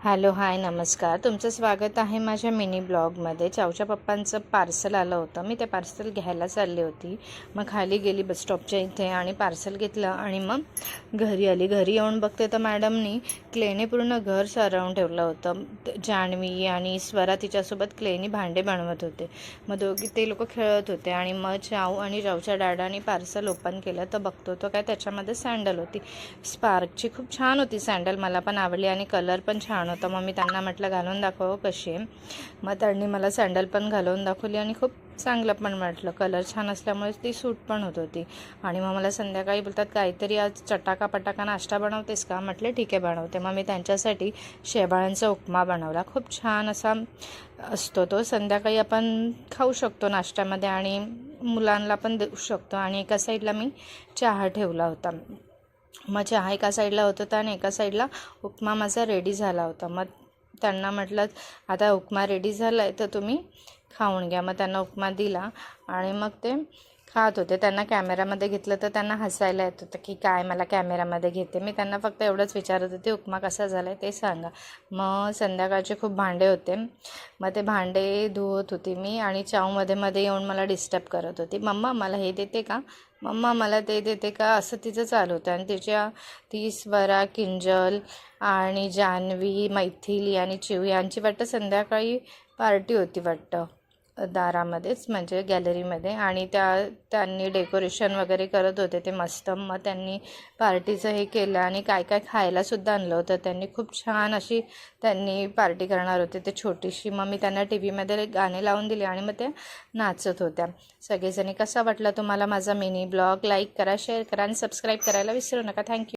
Hello hi नमस्कार. तुमचं स्वागत आहे माझ्या मिनी ब्लॉगमध्ये. चाऊच्या पप्पांचं पार्सल आलं होतं. मी ते पार्सल घ्यायला चालली होती. मग खाली गेली बस स्टॉपच्या इथे आणि पार्सल घेतलं आणि मग घरी आली. घरी येऊन बघते तर मॅडमनी क्लेने पूर्ण घर सारवून ठेवलं होतं. जान्हवी आणि स्वरा तिच्यासोबत क्लेनी भांडे बनवत होते. मग ते लोक खेळत होते आणि मग चाऊ आणि चाऊच्या डॅडानी पार्सल ओपन केलं तर बघतो तो काय त्याच्यामध्ये सँडल होती. स्पार्कची खूप छान होती सँडल, मला पण आवडली आणि कलर पण छान होता. मग मी त्यांना म्हटलं घालून दाखव कशी आहे. मग त्यांनी मला सँडल पण घालून दाखवली आणि खूप चांगलं पण वाटलं. कलर छान असल्यामुळे ती सूट पण होत होती. आणि मग मला संध्याकाळी बोलतात काहीतरी आज चटाका पटाका नाश्ता बनवतेस का. म्हटलं ठीक आहे बनवते. मग मी त्यांच्यासाठी शेवाळ्यांचा उपमा बनवला. खूप छान असा असतो तो. संध्याकाळी आपण खाऊ शकतो नाश्त्यामध्ये आणि मुलांना पण देऊ शकतो. आणि एका साईडला मी चहा ठेवला होता. मग चहा एका साईडला होत होता आणि एका साईडला उपमा माझा रेडी झाला होता. मग त्यांना म्हटलं आता उपमा रेडी झाला आहे तर तुम्ही खाऊन घ्या. मग त्यांना उपमा दिला आणि मग ते खात होते. त्यांना कॅमेरामध्ये घेतलं तर त्यांना हसायला येत होतं की काय मला कॅमेरामध्ये घेते. मी त्यांना फक्त एवढंच विचारत होते उपमा कसा झाला आहे ते सांगा. मग संध्याकाळचे खूप भांडे होते. मग ते भांडे धुवत होती मी आणि चाऊ मध्ये येऊन मला डिस्टर्ब करत होती. मम्मा मला हे देते का, मम्मा मला ते देते का, असं तिचं चालू होतं. आणि ती स्वरा, किंजल आणि जान्हवी, मैथिली आणि चिव यांची वाटतं संध्याकाळी पार्टी होती वाटतं दारामध्येच म्हणजे गॅलरीमध्ये. आणि त्यांनी डेकोरेशन वगैरे करत होते ते मस्त. मग त्यांनी पार्टीचं हे केलं आणि काय काय खायलासुद्धा आणलं होतं त्यांनी. खूप छान अशी त्यांनी पार्टी करणार होते ते छोटीशी. मग मी त्यांना टी व्हीमध्ये गाणे लावून दिले आणि मग त्या नाचत होत्या सगळेजणी. कसा वाटला तुम्हाला माझा मिनी ब्लॉग. लाईक करा, शेअर करा आणि सबस्क्राईब करायला विसरू नका. थँक्यू.